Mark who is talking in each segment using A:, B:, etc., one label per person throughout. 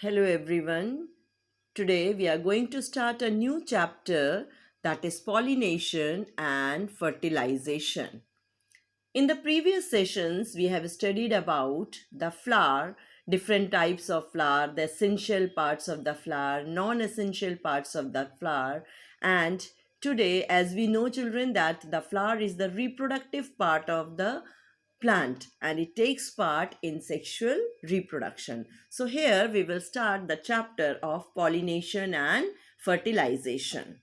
A: Hello everyone. Today we are going to start a new chapter, that is pollination and fertilization. In the previous sessions we have studied about the flower, different types of flower, the essential parts of the flower, non-essential parts of the flower, and today, as we know children, that the flower is the reproductive part of the plant and it takes part in sexual reproduction. So here we will start the chapter of pollination and fertilization.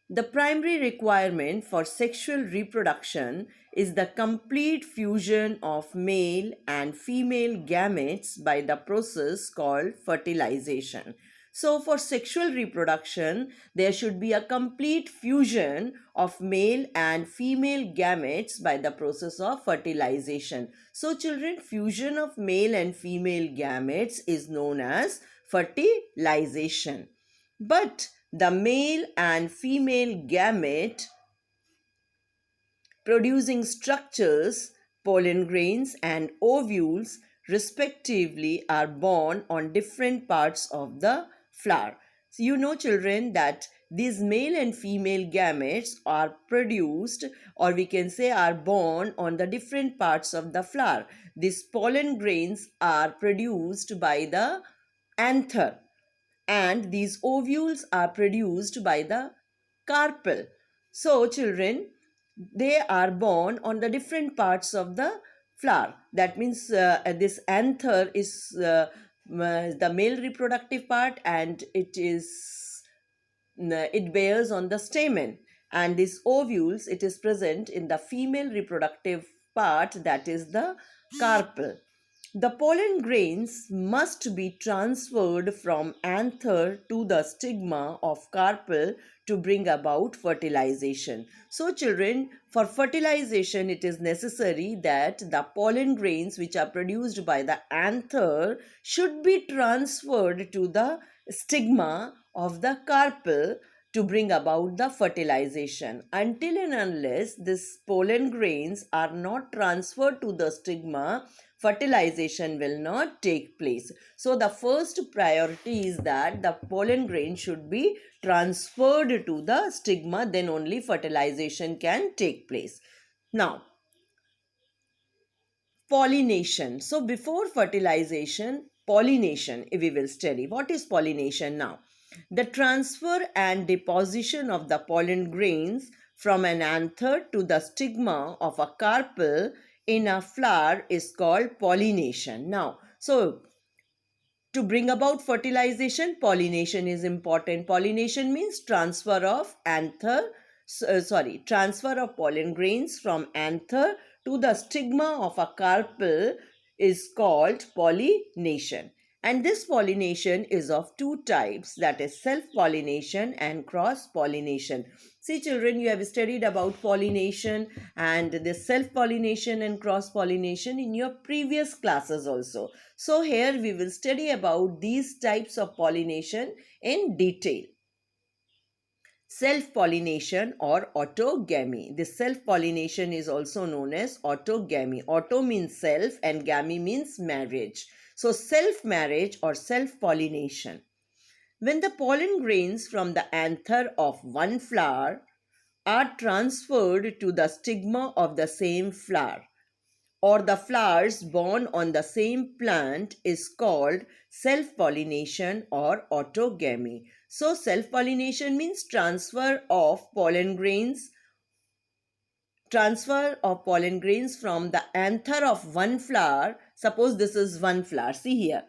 A: The primary requirement for sexual reproduction is the complete fusion of male and female gametes by the process called fertilization. So, for sexual reproduction, there should be a complete fusion of male and female gametes by the process of fertilization. So, children, fusion of male and female gametes is known as fertilization. But the male and female gamete producing structures, pollen grains, and ovules, respectively, are born on different parts of the flower. So, you know, children, that these male and female gametes are produced, or we can say are born on the different parts of the flower. These pollen grains are produced by the anther, and these ovules are produced by the carpel. So, children, they are born on the different parts of the flower. That means this anther is the male reproductive part, and it bears on the stamen, and these ovules, it is present in the female reproductive part, that is the carpel. The pollen grains must be transferred from anther to the stigma of carpel to bring about fertilization. So, children, for fertilization, it is necessary that the pollen grains which are produced by the anther should be transferred to the stigma of the carpel to bring about the fertilization. Until and unless these pollen grains are not transferred to the stigma, fertilization will not take place. So the first priority is that the pollen grain should be transferred to the stigma, then only fertilization can take place. Now, pollination. So before fertilization, pollination we will study. What is pollination now? The transfer and deposition of the pollen grains from an anther to the stigma of a carpel in a flower is called pollination. Now, so to bring about fertilization, pollination is important. Pollination means transfer of transfer of pollen grains from anther to the stigma of a carpel is called pollination. And this pollination is of two types, that is self-pollination and cross-pollination. See children, you have studied about pollination and this self-pollination and cross-pollination in your previous classes also. So here we will study about these types of pollination in detail. Self-pollination or autogamy. This self-pollination is also known as autogamy. Auto means self and gamy means marriage. So self-marriage or self-pollination. When the pollen grains from the anther of one flower are transferred to the stigma of the same flower, or the flowers born on the same plant, is called self-pollination or autogamy. So self-pollination means transfer of pollen grains from the anther of one flower. Suppose this is one flower. See here.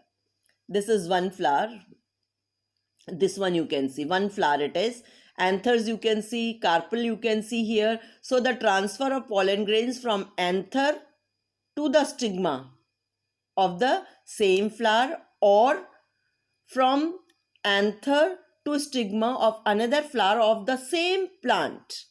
A: This is one flower. This one you can see. One flower it is. Anthers you can see. Carpel you can see here. So the transfer of pollen grains from anther to the stigma of the same flower, or from anther to stigma of another flower of the same plant,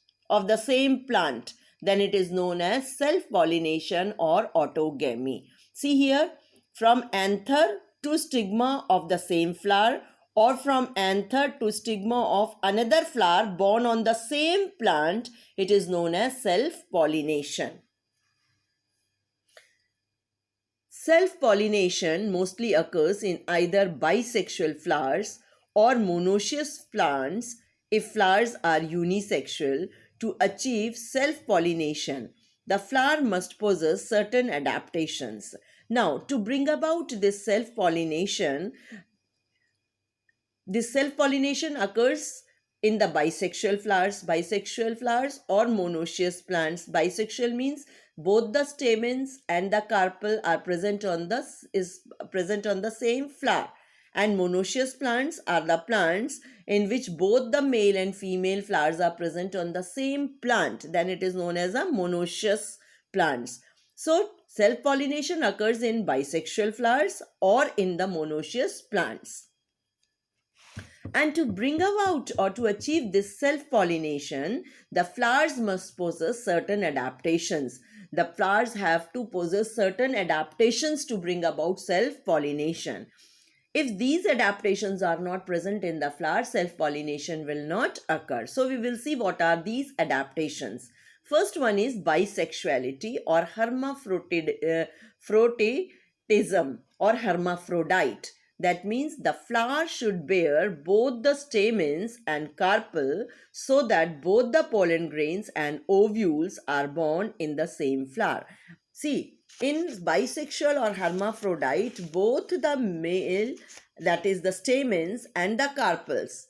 A: then it is known as self-pollination or autogamy. See here, from anther to stigma of the same flower, or from anther to stigma of another flower born on the same plant, it is known as self-pollination. Self-pollination mostly occurs in either bisexual flowers or monoecious plants if flowers are unisexual. To achieve self-pollination, the flower must possess certain adaptations. Now, to bring about this self-pollination occurs in the bisexual flowers or monoecious plants. Bisexual means both the stamens and the carpel are present on the same flower. And monoecious plants are the plants in which both the male and female flowers are present on the same plant. Then it is known as a monoecious plants. So self-pollination occurs in bisexual flowers or in the monoecious plants. And to bring about or to achieve this self pollination, the flowers must possess certain adaptations. The flowers have to possess certain adaptations to bring about self pollination. If these adaptations are not present in the flower, self pollination will not occur. So, we will see what are these adaptations. First one is bisexuality or hermaphroditism or hermaphrodite. That means the flower should bear both the stamens and carpel so that both the pollen grains and ovules are born in the same flower. See, in bisexual or hermaphrodite, both the male, that is the stamens, and the carpels,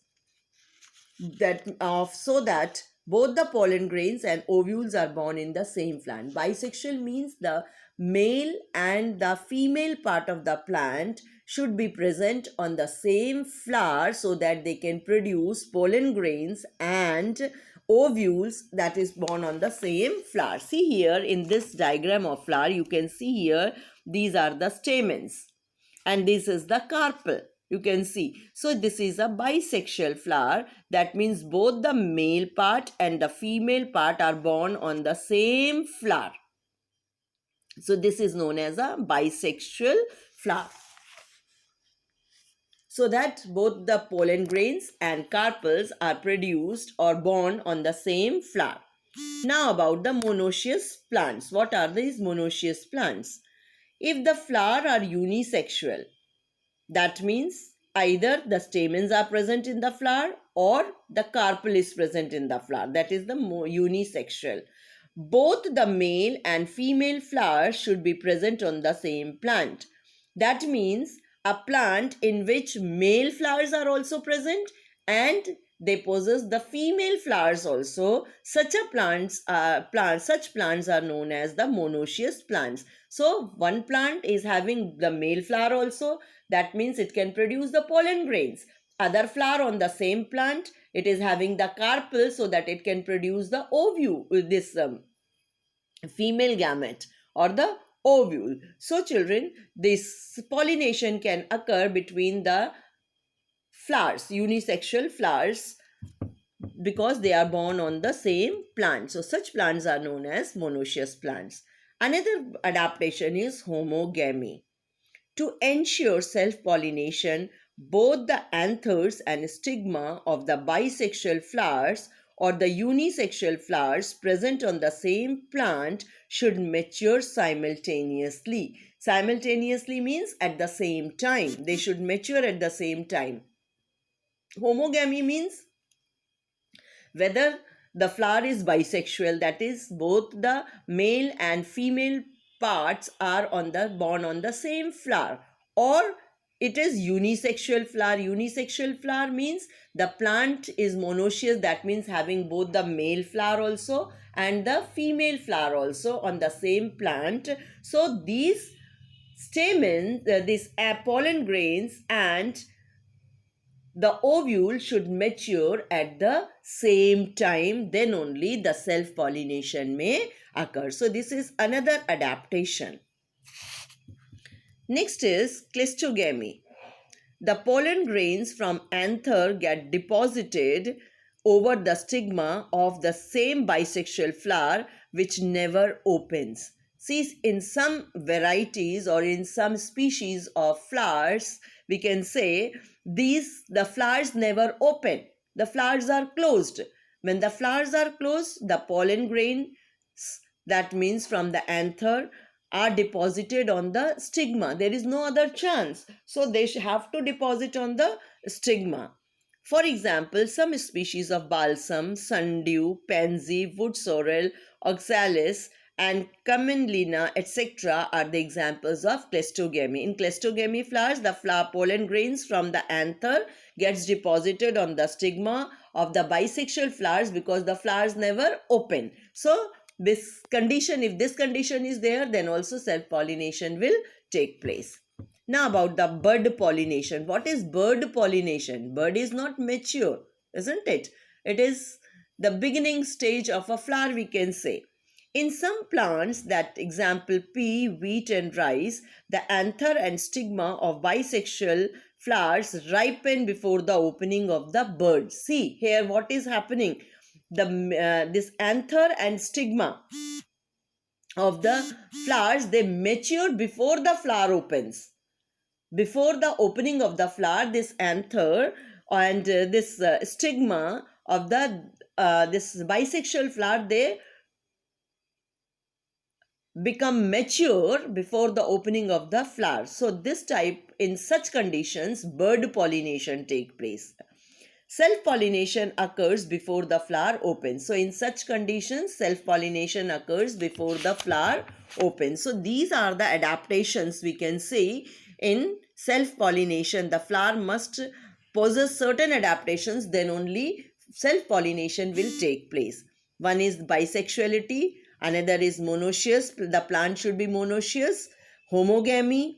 A: so that both the pollen grains and ovules are born in the same plant. Bisexual means the male and the female part of the plant should be present on the same flower so that they can produce pollen grains and ovules that is born on the same flower. See here in this diagram of flower, you can see here these are the stamens and this is the carpel. You can see. So this is a bisexual flower. That means both the male part and the female part are born on the same flower. So this is known as a bisexual flower. So that both the pollen grains and carpels are produced or born on the same flower. Now about the monoecious plants. What are these monoecious plants? If the flower are unisexual, that means either the stamens are present in the flower or the carpel is present in the flower. That is the unisexual. Both the male and female flowers should be present on the same plant. That means a plant in which male flowers are also present and they possess the female flowers also. Such plants are known as the monoecious plants. So one plant is having the male flower also. That means it can produce the pollen grains. Other flower on the same plant, it is having the carpel so that it can produce the ovule, this female gamete or the ovule. So children, this pollination can occur between the flowers, unisexual flowers, because they are born on the same plant. So such plants are known as monoecious plants. Another adaptation is homogamy. To ensure self-pollination, both the anthers and stigma of the bisexual flowers or the unisexual flowers present on the same plant should mature simultaneously. Simultaneously means at the same time. They should mature at the same time. Homogamy means whether the flower is bisexual, that is both the male and female parts are born on the same flower, or it is unisexual flower. Unisexual flower means the plant is monoecious, that means having both the male flower also and the female flower also on the same plant. So these stamens, these pollen grains and the ovule should mature at the same time, then only the self-pollination may occur. So this is another adaptation. Next is cleistogamy. The pollen grains from anther get deposited over the stigma of the same bisexual flower which never opens. See, in some varieties or in some species of flowers, we can say the flowers never open. The flowers are closed. When the flowers are closed, the pollen grains, that means from the anther, are deposited on the stigma. There is no other chance. So they have to deposit on the stigma. For example, some species of balsam, sundew, pansy, wood sorrel, oxalis, and camelina, etc., are the examples of cleistogamy. In cleistogamy flowers, the flower pollen grains from the anther gets deposited on the stigma of the bisexual flowers because the flowers never open. So, this condition, if this condition is there, then also self-pollination will take place. Now about the bud pollination. What is bird pollination? Bud is not mature, isn't it? It is the beginning stage of a flower, we can say. In some plants, that example pea, wheat and rice, the anther and stigma of bisexual flowers ripen before the opening of the bud. See here what is happening. This anther and stigma of the flowers, they mature before the flower opens. Before the opening of the flower, this anther and this stigma of the this bisexual flower, they become mature before the opening of the flower. So this type, in such conditions, bird pollination take place. Self-pollination occurs before the flower opens. So in such conditions, self-pollination occurs before the flower opens. So these are the adaptations we can see in self-pollination. The flower must possess certain adaptations, then only self-pollination will take place. One is bisexuality, another is monoecious. The plant should be monoecious, homogamy,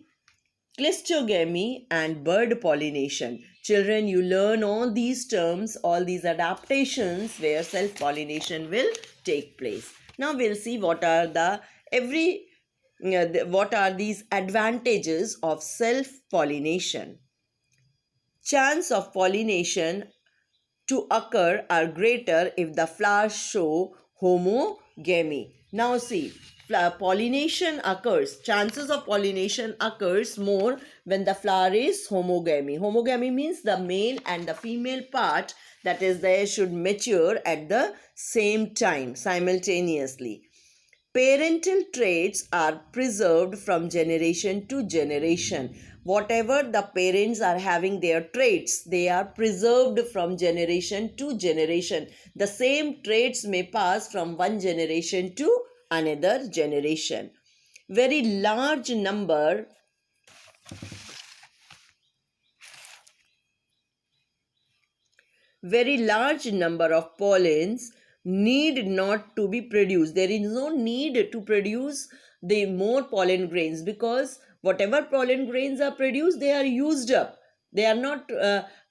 A: cleistogamy, and bird pollination. Children, you learn all these terms, all these adaptations where self-pollination will take place. Now we'll see what are what are these advantages of self-pollination. Chance of pollination to occur are greater if the flowers show homogamy. Now see, pollination occurs, chances of pollination occurs more when the flower is homogamy. Homogamy means the male and the female part that is there should mature at the same time, simultaneously. Parental traits are preserved from generation to generation. Whatever the parents are having their traits, they are preserved from generation to generation. The same traits may pass from one generation to another generation. Very large number of pollens need not to be produced. There is no need to produce the more pollen grains, because whatever pollen grains are produced, they are used up. They are not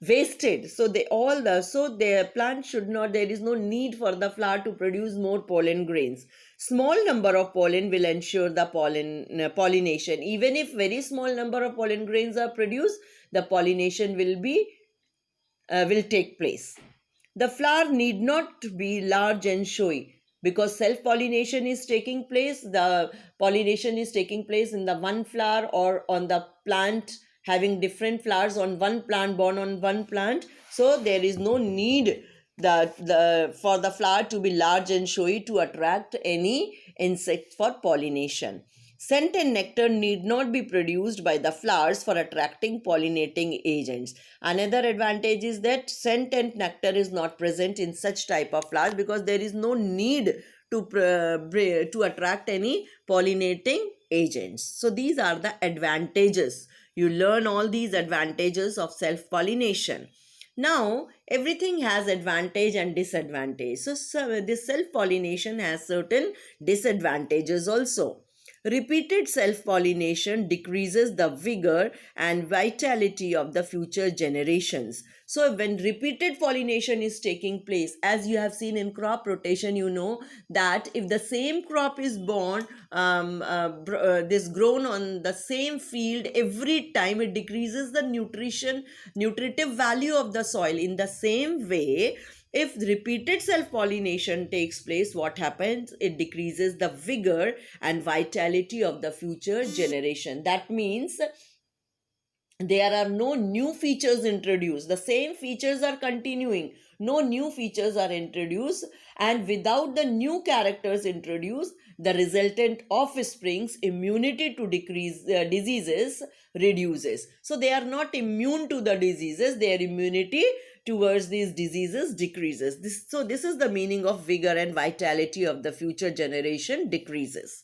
A: wasted. So their plant should not, there is no need for the flower to produce more pollen grains. Small number of pollen will ensure the pollination. Even if very small number of pollen grains are produced, the pollination will take place. The flower need not be large and showy, because self-pollination is taking place. The pollination is taking place in the one flower or on the plant having different flowers on one plant, born on one plant. So there is no need for the flower to be large and showy to attract any insect for pollination. Scent and nectar need not be produced by the flowers for attracting pollinating agents. Another advantage is that scent and nectar is not present in such type of flowers, because there is no need to attract any pollinating agents. So these are the advantages. You learn all these advantages of self-pollination. Now, everything has advantage and disadvantage. So this self-pollination has certain disadvantages also. Repeated self-pollination decreases the vigor and vitality of the future generations. So when repeated pollination is taking place, as you have seen in crop rotation, you know that if the same crop is grown on the same field every time, it decreases the nutritive value of the soil. In the same way, if repeated self-pollination takes place, what happens? It decreases the vigor and vitality of the future generation. That means there are no new features introduced. The same features are continuing. No new features are introduced, and without the new characters introduced, the resultant offspring's immunity to diseases reduces. So they are not immune to the diseases, their immunity towards these diseases decreases. So this is the meaning of vigor and vitality of the future generation decreases.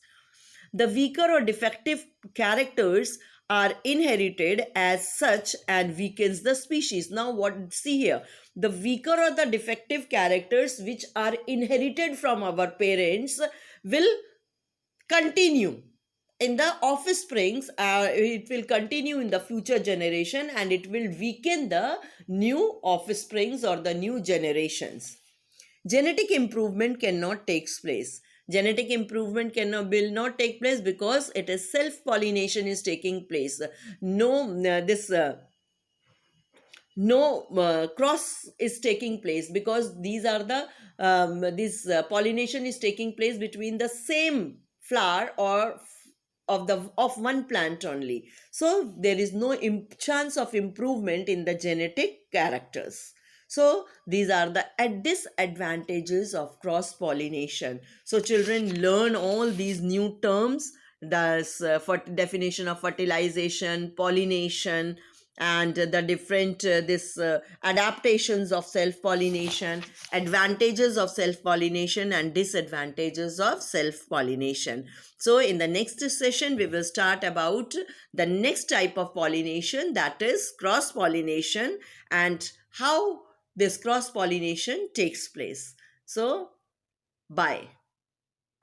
A: The weaker or defective characters are inherited as such and weakens the species. Now what, see here, the weaker or the defective characters which are inherited from our parents will continue in the offsprings. It will continue in the future generation and it will weaken the new offsprings or the new generations. Genetic improvement cannot take place. Genetic improvement will not take place because it is self pollination is taking place. No this no cross is taking place, because these are the this pollination is taking place between the same flower or of one plant only. So there is no chance of improvement in the genetic characters. So these are the disadvantages of cross pollination. So children learn all these new terms, thus for definition of fertilization, pollination, and the different this adaptations of self pollination, advantages of self pollination and disadvantages of self pollination. So in the next session we will start about the next type of pollination, that is cross pollination, and how this cross pollination takes place. So bye.